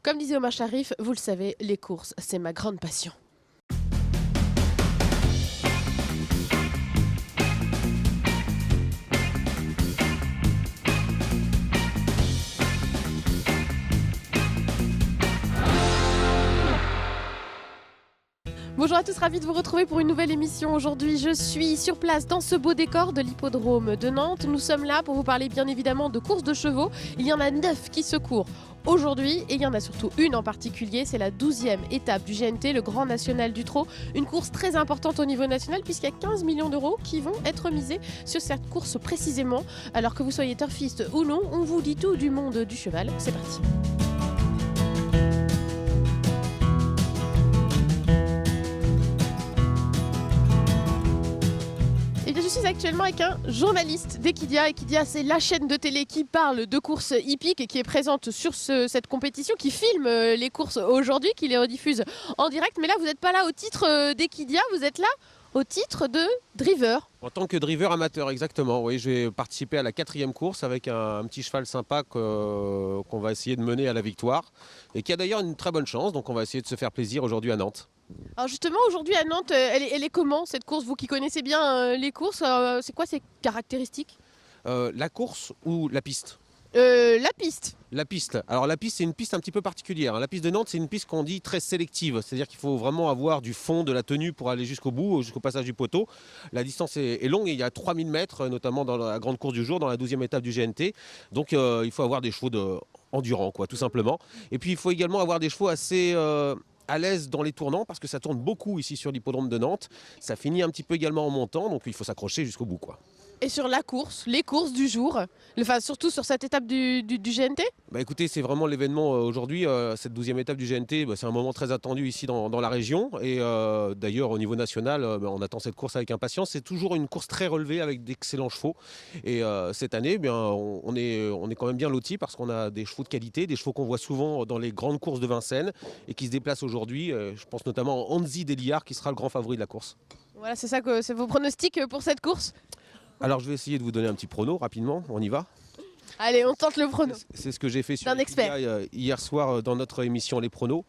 Comme disait Omar Sharif, vous le savez, les courses, c'est ma grande passion. Bonjour à tous, ravi de vous retrouver pour une nouvelle émission. Aujourd'hui, je suis sur place dans ce beau décor de l'hippodrome de Nantes. Nous sommes là pour vous parler bien évidemment de courses de chevaux. Il y en a 9 qui se courent aujourd'hui et il y en a surtout une en particulier. C'est la 12e étape du GNT, le Grand National du Trot. Une course très importante au niveau national puisqu'il y a 15 millions d'euros qui vont être misés sur cette course précisément. Alors que vous soyez turfiste ou non, on vous dit tout du monde du cheval. C'est parti. Je suis actuellement avec un journaliste d'Equidia. Equidia, c'est la chaîne de télé qui parle de courses hippiques et qui est présente sur cette compétition, qui filme les courses aujourd'hui, qui les rediffuse en direct. Mais là, vous n'êtes pas là au titre d'Equidia, vous êtes là au titre de driver. En tant que driver amateur, exactement. Oui, je vais participer à la 4e course avec un petit cheval sympa qu'on va essayer de mener à la victoire et qui a d'ailleurs une très bonne chance. Donc on va essayer de se faire plaisir aujourd'hui à Nantes. Alors justement, aujourd'hui à Nantes, elle est comment cette course? Vous qui connaissez bien les courses, c'est quoi ses caractéristiques? La course ou la piste? La piste. La piste. Alors la piste, c'est une piste un petit peu particulière. La piste de Nantes, c'est une piste qu'on dit très sélective. C'est-à-dire qu'il faut vraiment avoir du fond, de la tenue pour aller jusqu'au bout, jusqu'au passage du poteau. La distance est longue et il y a 3000 mètres, notamment dans la grande course du jour, dans la 12e étape du GNT. Donc il faut avoir des chevaux endurants, quoi, tout simplement. Et puis il faut également avoir des chevaux assez à l'aise dans les tournants parce que ça tourne beaucoup ici sur l'hippodrome de Nantes. Ça finit un petit peu également en montant, donc il faut s'accrocher jusqu'au bout, quoi. Et sur la course, les courses du jour, enfin, surtout sur cette étape du GNT? Écoutez, c'est vraiment l'événement aujourd'hui, cette 12e étape du GNT, c'est un moment très attendu ici dans la région. Et d'ailleurs au niveau national, on attend cette course avec impatience. C'est toujours une course très relevée avec d'excellents chevaux. Et cette année, on est quand même bien lotis parce qu'on a des chevaux de qualité, des chevaux qu'on voit souvent dans les grandes courses de Vincennes et qui se déplacent aujourd'hui. Je pense notamment à Anzi Deliard qui sera le grand favori de la course. Voilà, c'est ça que c'est vos pronostics pour cette course? Alors je vais essayer de vous donner un petit prono rapidement, on y va. Allez, on tente le prono. C'est ce que j'ai fait sur d'un expert hier soir dans notre émission Les Pronos.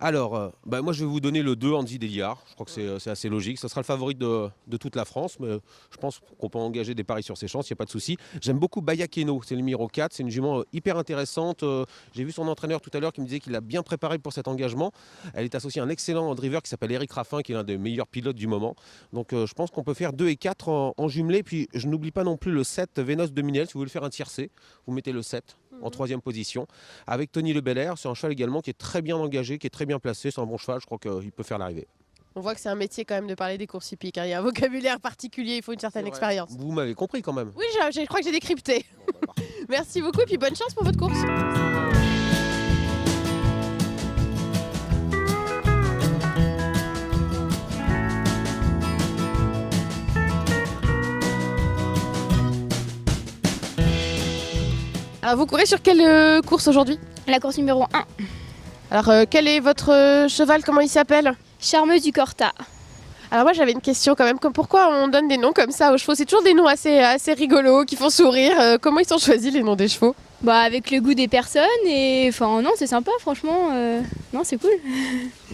Alors, moi je vais vous donner le 2 Anzi Deliard. Je crois que c'est assez logique. Ce sera le favori de toute la France, mais je pense qu'on peut engager des paris sur ses chances, il n'y a pas de souci. J'aime beaucoup Bayakeno, c'est le numéro 4. C'est une jument hyper intéressante. J'ai vu son entraîneur tout à l'heure qui me disait qu'il a bien préparé pour cet engagement. Elle est associée à un excellent driver qui s'appelle Eric Raffin, qui est l'un des meilleurs pilotes du moment. Donc je pense qu'on peut faire 2 et 4 en jumelé. Puis je n'oublie pas non plus le 7 Vénos de Minel. Si vous voulez faire un tiercé, vous mettez le 7 en 3e position. Avec Tony Le Belair, c'est un cheval également qui est très bien engagé, qui est très bien placé. C'est un bon cheval, je crois qu'il peut faire l'arrivée. On voit que c'est un métier quand même de parler des courses hippiques. Il y a un vocabulaire particulier, il faut une certaine expérience. Vous m'avez compris quand même. Oui, je crois que j'ai décrypté. Merci beaucoup et puis bonne chance pour votre course. Alors vous courez sur quelle course aujourd'hui? La course numéro 1. Alors quel est votre cheval, comment il s'appelle? Charmeuse du Corta. Alors moi j'avais une question quand même, pourquoi on donne des noms comme ça aux chevaux? C'est toujours des noms assez rigolos, qui font sourire. Comment ils sont choisis les noms des chevaux? Avec le goût des personnes et non, c'est sympa franchement. Non, c'est cool.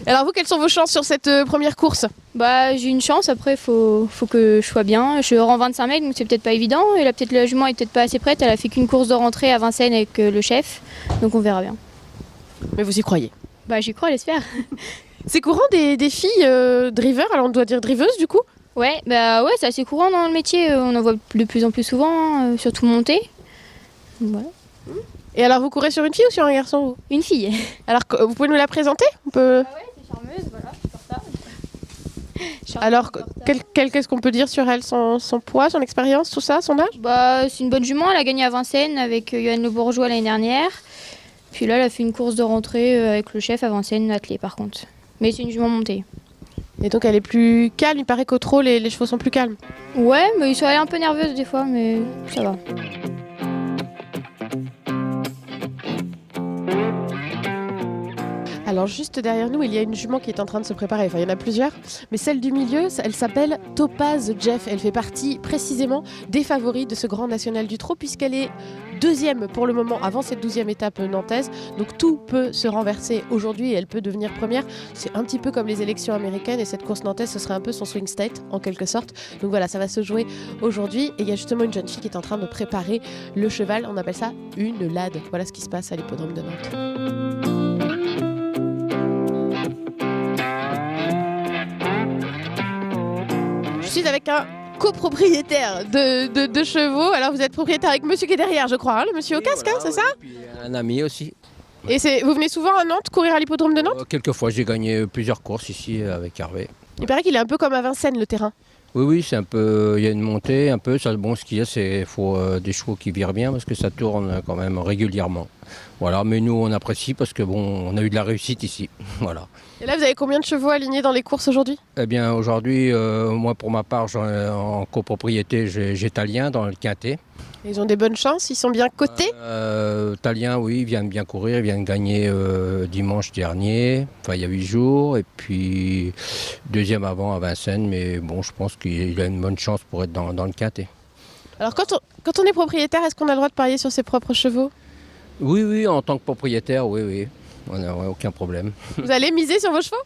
Alors vous, quelles sont vos chances sur cette première course? J'ai une chance, après faut que je sois bien. Je rends 25 mètres donc c'est peut-être pas évident. Et là peut-être la jument est peut-être pas assez prête, elle a fait qu'une course de rentrée à Vincennes avec le chef. Donc on verra bien. Mais vous y croyez? J'y crois, j'espère. C'est courant des filles drivers, alors on doit dire driveuses du coup? Ouais, c'est assez courant dans le métier, on en voit de plus en plus souvent, surtout monter. Voilà. Et alors vous courez sur une fille ou sur un garçon vous? Une fille. Alors vous pouvez nous la présenter? On peut... Ouais, c'est Charmeuse, voilà, c'est ça. Alors qu'est-ce qu'on peut dire sur elle? Son poids, son expérience, tout ça, son âge? C'est une bonne jument, elle a gagné à Vincennes avec Johan Le Bourgeois l'année dernière. Puis là, elle a fait une course de rentrée avec le chef à Vincennes, attelée par contre. Mais c'est une jument montée. Et donc elle est plus calme, il paraît qu'au trot les chevaux sont plus calmes. Ouais, mais ils sont allés un peu nerveuses des fois, mais ça va. Alors juste derrière nous, il y a une jument qui est en train de se préparer. Enfin, il y en a plusieurs, mais celle du milieu, elle s'appelle Topaz Jeff. Elle fait partie précisément des favoris de ce Grand National du Trot puisqu'elle est deuxième pour le moment avant cette 12e étape nantaise. Donc tout peut se renverser aujourd'hui et elle peut devenir première. C'est un petit peu comme les élections américaines et cette course nantaise, ce serait un peu son swing state en quelque sorte. Donc voilà, ça va se jouer aujourd'hui et il y a justement une jeune fille qui est en train de préparer le cheval. On appelle ça une lade. Voilà ce qui se passe à l'hippodrome de Nantes. Je suis avec un copropriétaire de chevaux. Alors vous êtes propriétaire avec monsieur qui est derrière, je crois, hein, le monsieur au casque, voilà, c'est ça? Et puis un ami aussi. Et vous venez souvent à Nantes, courir à l'hippodrome de Nantes? Quelquefois, j'ai gagné plusieurs courses ici avec Hervé. Il paraît qu'il est un peu comme à Vincennes, le terrain. Oui, c'est un peu. Il y a une montée, un peu. Ça, bon, ce qu'il y a, c'est faut des chevaux qui virent bien parce que ça tourne quand même régulièrement. Voilà, mais nous, on apprécie parce que bon, on a eu de la réussite ici. Voilà. Et là, vous avez combien de chevaux alignés dans les courses aujourd'hui? Eh bien, aujourd'hui, moi, pour ma part, en copropriété, j'ai Talien dans le Quintet. Ils ont des bonnes chances, ils sont bien cotés? Talien, oui, il vient de bien courir, il vient de gagner dimanche dernier, enfin il y a 8 jours, et puis deuxième avant à Vincennes, mais bon, je pense qu'il a une bonne chance pour être dans le Quintet. Alors quand on est propriétaire, est-ce qu'on a le droit de parier sur ses propres chevaux? Oui, en tant que propriétaire, oui, on n'a aucun problème. Vous allez miser sur vos chevaux?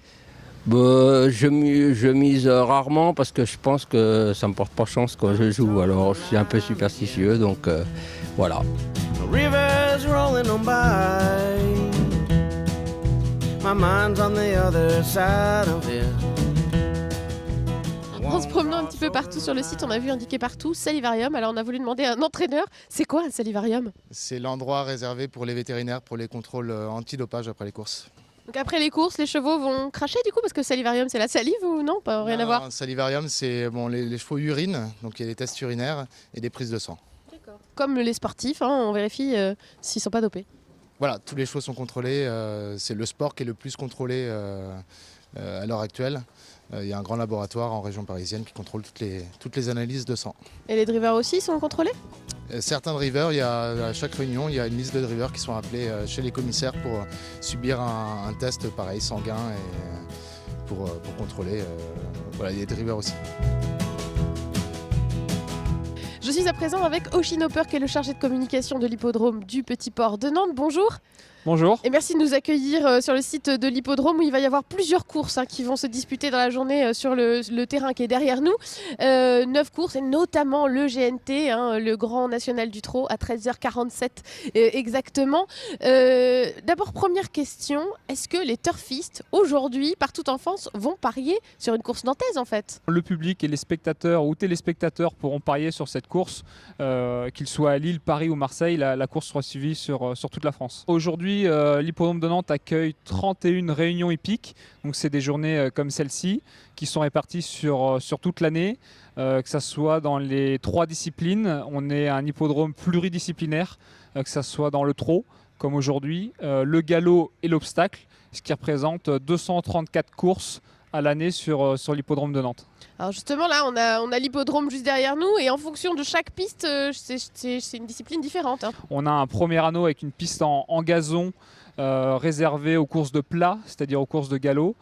Je mise rarement parce que je pense que ça me porte pas chance quand je joue, alors je suis un peu superstitieux, donc voilà. The river's rolling on by. My mind's on the other side of it. En se promenant un petit peu partout sur le site, on a vu indiqué partout Salivarium. Alors on a voulu demander à un entraîneur, c'est quoi un Salivarium? C'est l'endroit réservé pour les vétérinaires pour les contrôles antidopage après les courses. Donc après les courses, les chevaux vont cracher du coup parce que Salivarium c'est la salive ou non? Pas rien à voir. Un salivarium, c'est les chevaux urinent, donc il y a des tests urinaires et des prises de sang. Comme les sportifs, hein, on vérifie s'ils ne sont pas dopés. Voilà, tous les chevaux sont contrôlés. C'est le sport qui est le plus contrôlé à l'heure actuelle. Il y a un grand laboratoire en région parisienne qui contrôle toutes les analyses de sang. Et les drivers aussi sont contrôlés? Certains drivers, à chaque réunion, il y a une liste de drivers qui sont appelés chez les commissaires pour subir un test pareil, sanguin, et pour contrôler. Voilà, il y a des drivers aussi. Je suis à présent avec Oisin Hopper qui est le chargé de communication de l'hippodrome du Petit Port de Nantes. Bonjour. Bonjour. Et merci de nous accueillir sur le site de l'hippodrome où il va y avoir plusieurs courses qui vont se disputer dans la journée sur le terrain qui est derrière nous. 9 courses et notamment le GNT, le Grand National du Trot à 13h47 exactement. D'abord, première question, est-ce que les turfistes aujourd'hui, partout en France, vont parier sur une course nantaise en fait? Le public et les spectateurs ou téléspectateurs pourront parier sur cette course, qu'ils soient à Lille, Paris ou Marseille, la course sera suivie sur toute la France. Aujourd'hui, l'hippodrome de Nantes accueille 31 réunions hippiques, donc c'est des journées comme celle-ci qui sont réparties sur toute l'année, que ce soit dans les 3 disciplines. On est un hippodrome pluridisciplinaire, que ce soit dans le trot comme aujourd'hui, le galop et l'obstacle, ce qui représente 234 courses à l'année sur l'hippodrome de Nantes. Alors justement là on a l'hippodrome juste derrière nous et en fonction de chaque piste c'est une discipline différente. On a un premier anneau avec une piste en gazon réservée aux courses de plat, c'est-à-dire aux courses de galop,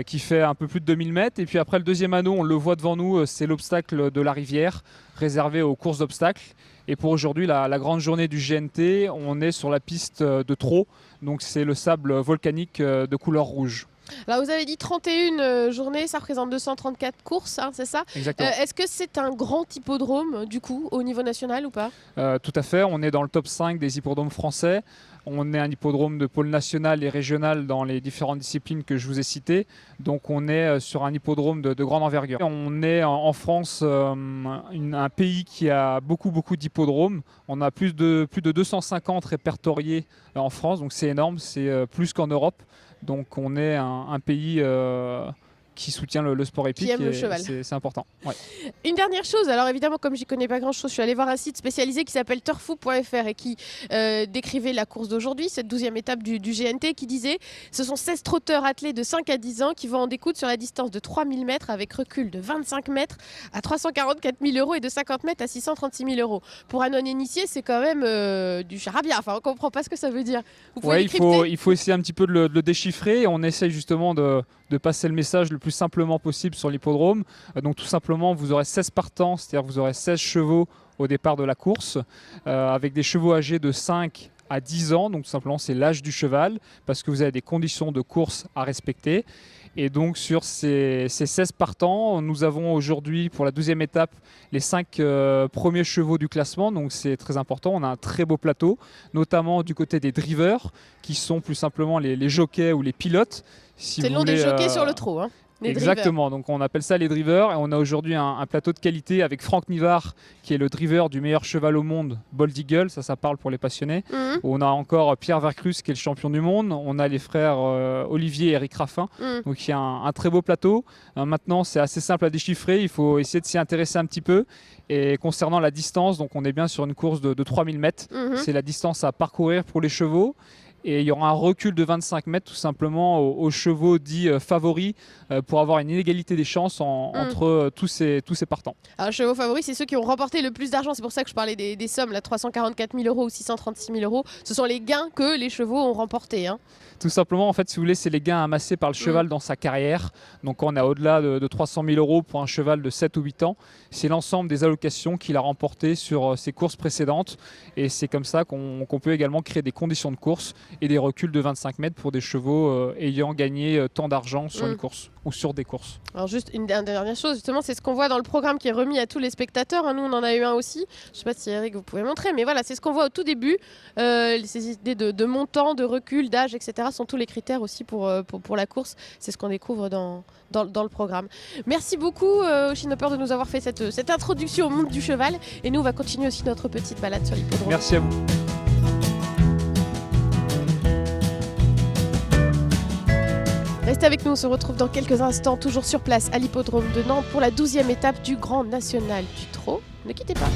qui fait un peu plus de 2000 mètres. Et puis après le deuxième anneau, on le voit devant nous, c'est l'obstacle de la rivière, réservé aux courses d'obstacles. Et pour aujourd'hui, la grande journée du GNT, on est sur la piste de trot, donc c'est le sable volcanique de couleur rouge. Alors vous avez dit 31 journées, ça représente 234 courses, c'est ça? Exactement. Est-ce que c'est un grand hippodrome du coup au niveau national ou pas? Tout à fait, on est dans le top 5 des hippodromes français. On est un hippodrome de pôle national et régional dans les différentes disciplines que je vous ai citées. Donc on est sur un hippodrome de grande envergure. On est en France un pays qui a beaucoup d'hippodromes. On a plus de 250 répertoriés en France, donc c'est énorme, c'est plus qu'en Europe. Donc on est un pays qui soutient le sport épique. Qui aime le et cheval. C'est important. Ouais. Une dernière chose, alors évidemment comme j'y connais pas grand chose, je suis allée voir un site spécialisé qui s'appelle turfou.fr et qui décrivait la course d'aujourd'hui, cette 12e étape du GNT, qui disait ce sont 16 trotteurs attelés de 5 à 10 ans qui vont en découdre sur la distance de 3000 mètres avec recul de 25 mètres à 344 000 euros et de 50 mètres à 636 000 euros. Pour un non-initié, c'est quand même du charabia, enfin on comprend pas ce que ça veut dire. Vous pouvez Ouais, décrypter il faut essayer un petit peu de le déchiffrer et on essaye justement de passer le message le plus simplement possible sur l'hippodrome. Donc tout simplement, vous aurez 16 partants, c'est-à-dire vous aurez 16 chevaux au départ de la course, avec des chevaux âgés de 5 à 10 ans, donc tout simplement c'est l'âge du cheval, parce que vous avez des conditions de course à respecter. Et donc sur ces 16 partants, nous avons aujourd'hui pour la 12e étape les 5 premiers chevaux du classement, donc c'est très important. On a un très beau plateau, notamment du côté des drivers, qui sont plus simplement les jockeys ou les pilotes. Si C'est vous le nom des voulez, jockeys sur le trot. Hein. Les drivers. Exactement, donc on appelle ça les drivers et on a aujourd'hui un plateau de qualité avec Franck Nivard qui est le driver du meilleur cheval au monde, Bold Eagle, ça parle pour les passionnés. Mhm. On a encore Pierre Vercruz qui est le champion du monde, on a les frères Olivier et Eric Raffin, donc il y a un très beau plateau. Maintenant c'est assez simple à déchiffrer, il faut essayer de s'y intéresser un petit peu. Et concernant la distance, donc on est bien sur une course de 3000 mètres, c'est la distance à parcourir pour les chevaux. Et il y aura un recul de 25 mètres tout simplement aux chevaux dits favoris pour avoir une inégalité des chances entre tous ces partants. Alors, chevaux favoris, c'est ceux qui ont remporté le plus d'argent. C'est pour ça que je parlais des sommes, là, 344 000 euros ou 636 000 euros. Ce sont les gains que les chevaux ont remportés. Hein. Tout simplement, en fait, si vous voulez, c'est les gains amassés par le cheval dans sa carrière. Donc, on a au-delà de 300 000 euros pour un cheval de 7 ou 8 ans. C'est l'ensemble des allocations qu'il a remportées sur ses courses précédentes. Et c'est comme ça qu'on peut également créer des conditions de course et des reculs de 25 mètres pour des chevaux ayant gagné tant d'argent sur une course ou sur des courses. Alors juste une dernière chose, justement, c'est ce qu'on voit dans le programme qui est remis à tous les spectateurs. Hein. Nous, on en a eu un aussi. Je ne sais pas si Eric, vous pouvez montrer, mais voilà, c'est ce qu'on voit au tout début. Ces idées de montant, de recul, d'âge, etc. sont tous les critères aussi pour la course. C'est ce qu'on découvre dans le programme. Merci beaucoup, Oshinopper, de nous avoir fait cette introduction au monde du cheval. Et nous, on va continuer aussi notre petite balade sur l'hippodrome. Merci à vous. Restez avec nous, on se retrouve dans quelques instants, toujours sur place à l'hippodrome de Nantes pour la 12e étape du Grand National du Trot. Ne quittez pas.